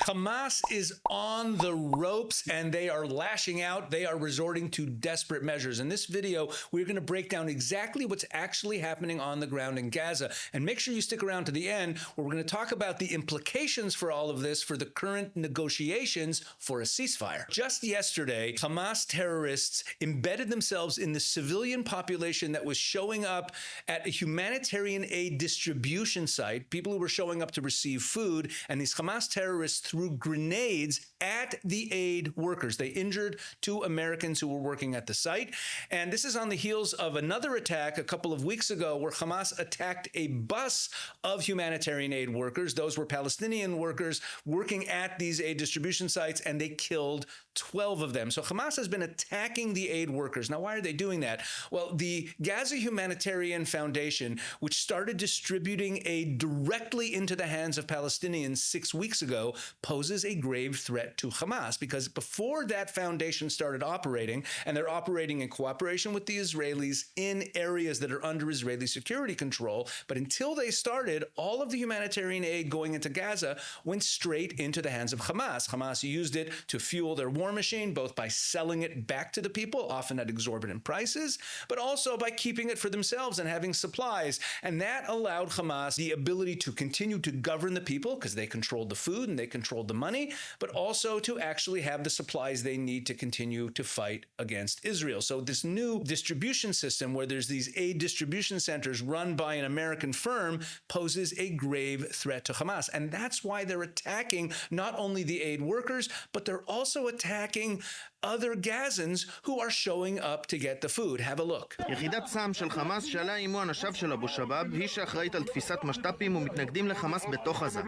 Hamas is on the ropes and they are lashing out. They are resorting to desperate measures. In this video, we're going to break down exactly what's actually happening on the ground in Gaza. And make sure you stick around to the end, where we're going to talk about the implications for all of this for the current negotiations for a ceasefire. Just yesterday, Hamas terrorists embedded themselves in the civilian population that was showing up at a humanitarian aid distribution site, people who were showing up to receive food, and these Hamas terrorists threw grenades at the aid workers. They injured 2 Americans who were working at the site. And this is on the heels of another attack a couple of weeks ago where Hamas attacked a bus of humanitarian aid workers. Those were Palestinian workers working at these aid distribution sites, and they killed 12 of them. So Hamas has been attacking the aid workers. Now, why are they doing that? Well, the Gaza Humanitarian Foundation, which started distributing aid directly into the hands of Palestinians 6 weeks ago, poses a grave threat to Hamas, because before that foundation started operating, and they're operating in cooperation with the Israelis in areas that are under Israeli security control, but until they started, all of the humanitarian aid going into Gaza went straight into the hands of Hamas. Hamas used it to fuel their war machine, both by selling it back to the people, often at exorbitant prices, but also by keeping it for themselves and having supplies. And that allowed Hamas the ability to continue to govern the people, because they controlled the food and they controlled the money, but also to actually have the supplies they need to continue to fight against Israel. So this new distribution system, where there's these aid distribution centers run by an American firm, poses a grave threat to Hamas. And that's why they're attacking not only the aid workers, but they're also attacking other Gazans who are showing up to get the food. Have a look. יחידת צה"ם של חמאס שעלה עימו אנשיו של אבו שבאב היא שאחראית על תפיסת משת"פים ומתנגדים לחמאס בתוך עזה.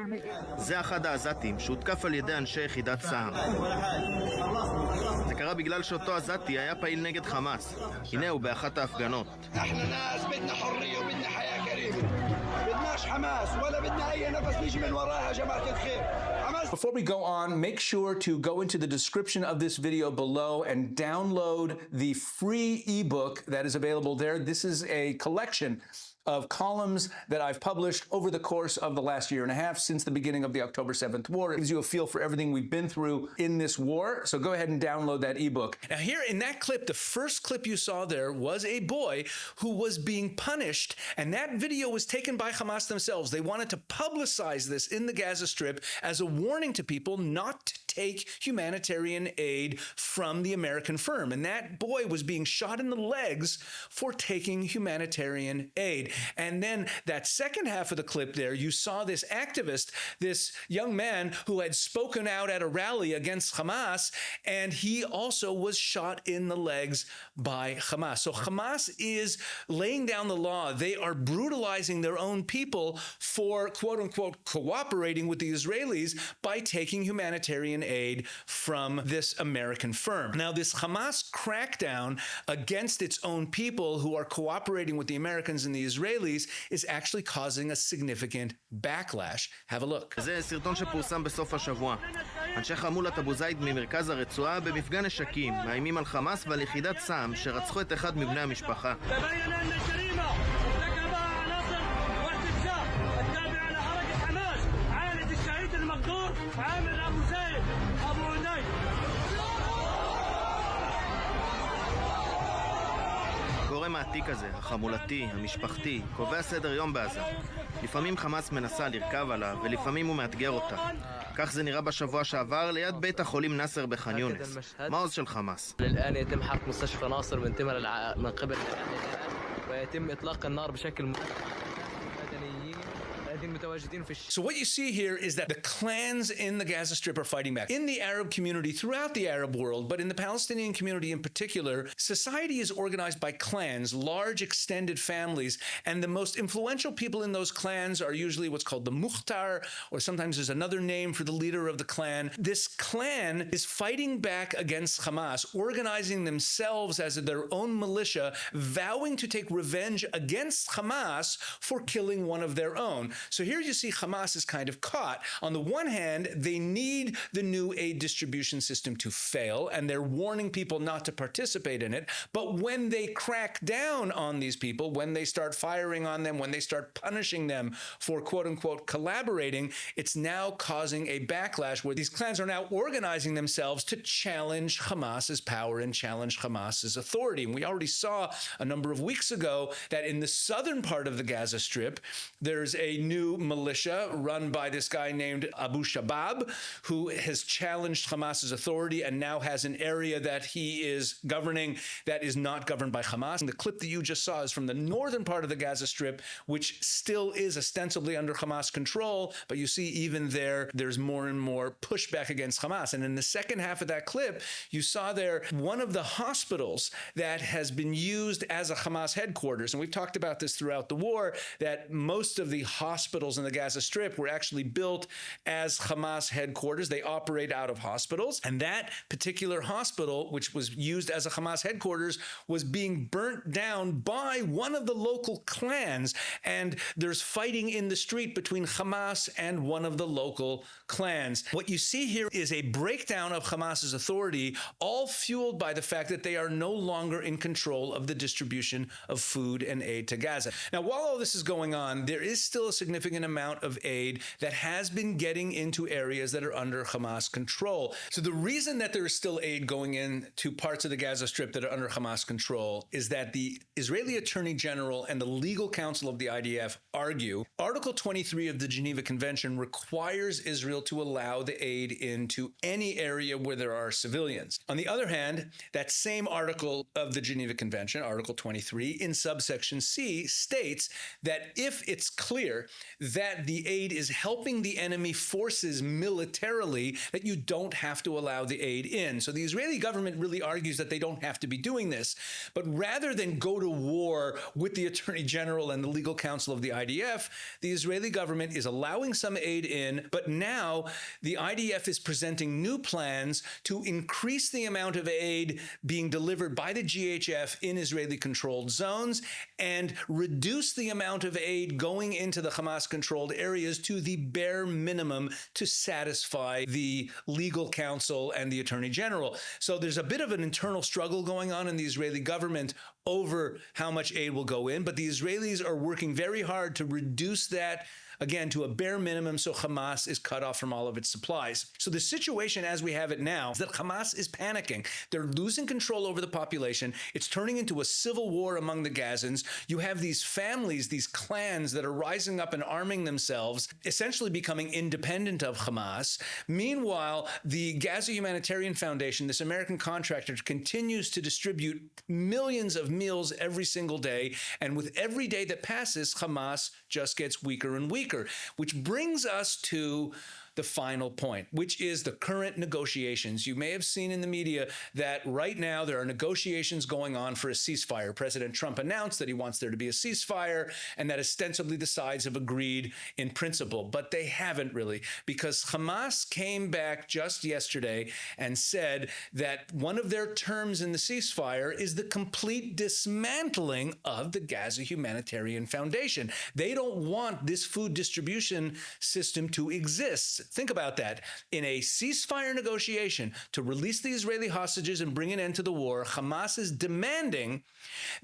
זה אחד העזתים שהותקף על ידי אנשי יחידת צה"ם. זה קרה בגלל שאותו עזתי היה פעיל נגד חמאס. הנה הוא באחת ההפגנות. احنا ناس بدنا حرية وبدنا حياة كريمة. بدناش حماس ولا بدنا أي نفس نيجي من وراها جماعة الخير. Before we go on, make sure to go into the description of this video below and download the free ebook that is available there. This is a collection of columns that I've published over the course of the last year and a half, since the beginning of the October 7th war. It gives you a feel for everything we've been through in this war. So go ahead and download that ebook. Now here in that clip, the first clip you saw there was a boy who was being punished, and that video was taken by Hamas themselves. They wanted to publicize this in the Gaza Strip as a warning to people not to take humanitarian aid from the American firm. And that boy was being shot in the legs for taking humanitarian aid. And then that second half of the clip there, you saw this activist, this young man who had spoken out at a rally against Hamas, and he also was shot in the legs by Hamas. So Hamas is laying down the law. They are brutalizing their own people for, quote unquote, cooperating with the Israelis by taking humanitarian aid from this American firm. Now, this Hamas crackdown against its own people who are cooperating with the Americans and the Israelis is actually causing a significant backlash. Have a look. זה סרטון שפורסם בסוף השבוע. אנשי חמולת אבו זייד ממרכז הרצועה במפגע נשקים מאיימים על חמאס ועל יחידת צה"ם שרצחו את אחד מבני המשפחה. הגורם העתיק הזה, החמולתי, המשפחתי, קובע סדר יום בעזה. לפעמים חמאס מנסה לרכב עליו, ולפעמים הוא מאתגר אותה. כך זה נראה בשבוע שעבר ליד בית החולים נאסר בח'אן יונס. מעוז של חמאס. الآن يتم حرق مستشفى ناصر من قبل ويتم إطلاق النار بشكل So what you see here is that the clans in the Gaza Strip are fighting back. In the Arab community, throughout the Arab world, but in the Palestinian community in particular, society is organized by clans, large extended families, and the most influential people in those clans are usually what's called the Mukhtar, or sometimes there's another name for the leader of the clan. This clan is fighting back against Hamas, organizing themselves as their own militia, vowing to take revenge against Hamas for killing one of their own. So here you see Hamas is kind of caught. On the one hand, they need the new aid distribution system to fail, and they're warning people not to participate in it. But when they crack down on these people, when they start firing on them, when they start punishing them for quote unquote collaborating, it's now causing a backlash where these clans are now organizing themselves to challenge Hamas's power and challenge Hamas's authority. And we already saw a number of weeks ago that in the southern part of the Gaza Strip, there's a new militia run by this guy named Abu Shabab, who has challenged Hamas's authority and now has an area that he is governing that is not governed by Hamas. And the clip that you just saw is from the northern part of the Gaza Strip, which still is ostensibly under Hamas control, but you see even there's more and more pushback against Hamas. And in the second half of that clip, you saw there one of the hospitals that has been used as a Hamas headquarters. And we've talked about this throughout the war, that most of the hospitals in the Gaza Strip were actually built as Hamas headquarters. They operate out of hospitals. And that particular hospital, which was used as a Hamas headquarters, was being burnt down by one of the local clans. And there's fighting in the street between Hamas and one of the local clans. What you see here is a breakdown of Hamas's authority, all fueled by the fact that they are no longer in control of the distribution of food and aid to Gaza. Now, while all this is going on, there is still a significant amount of aid that has been getting into areas that are under Hamas control. So the reason that there is still aid going into parts of the Gaza Strip that are under Hamas control is that the Israeli Attorney General and the legal counsel of the IDF argue Article 23 of the Geneva Convention requires Israel to allow the aid into any area where there are civilians. On the other hand, that same article of the Geneva Convention, Article 23, in subsection C, states that if it's clear that the aid is helping the enemy forces militarily, that you don't have to allow the aid in. So the Israeli government really argues that they don't have to be doing this. But rather than go to war with the Attorney General and the legal counsel of the IDF, the Israeli government is allowing some aid in, but now the IDF is presenting new plans to increase the amount of aid being delivered by the GHF in Israeli-controlled zones and reduce the amount of aid going into the Hamas-controlled areas to the bare minimum to satisfy the legal counsel and the Attorney General. So there's a bit of an internal struggle going on in the Israeli government over how much aid will go in, but the Israelis are working very hard to reduce that, again, to a bare minimum so Hamas is cut off from all of its supplies. So the situation as we have it now is that Hamas is panicking. They're losing control over the population. It's turning into a civil war among the Gazans. You have these families, these clans that are rising up and arming themselves, essentially becoming independent of Hamas. Meanwhile, the Gaza Humanitarian Foundation, this American contractor, continues to distribute millions of meals every single day. And with every day that passes, Hamas just gets weaker and weaker, which brings us to the final point, which is the current negotiations. You may have seen in the media that right now there are negotiations going on for a ceasefire. President Trump announced that he wants there to be a ceasefire and that ostensibly the sides have agreed in principle, but they haven't really, because Hamas came back just yesterday and said that one of their terms in the ceasefire is the complete dismantling of the Gaza Humanitarian Foundation. They don't want this food distribution system to exist. Think about that. In a ceasefire negotiation to release the Israeli hostages and bring an end to the war, Hamas is demanding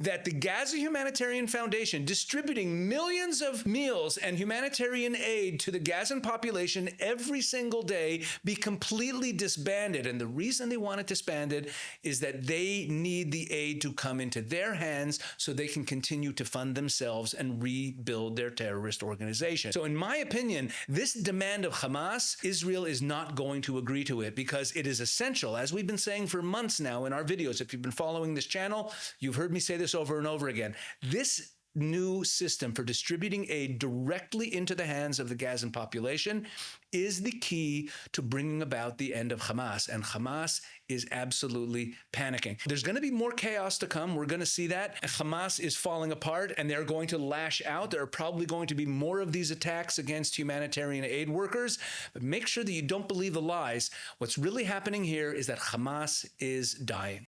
that the Gaza Humanitarian Foundation, distributing millions of meals and humanitarian aid to the Gazan population every single day, be completely disbanded. And the reason they want it disbanded is that they need the aid to come into their hands so they can continue to fund themselves and rebuild their terrorist organization. So in my opinion, this demand of Hamas, Israel is not going to agree to it because it is essential, as we've been saying for months now in our videos. If you've been following this channel, you've heard me say this over and over again. This new system for distributing aid directly into the hands of the Gazan population is the key to bringing about the end of Hamas. And Hamas is absolutely panicking. There's going to be more chaos to come. We're going to see that. Hamas is falling apart and they're going to lash out. There are probably going to be more of these attacks against humanitarian aid workers. But make sure that you don't believe the lies. What's really happening here is that Hamas is dying.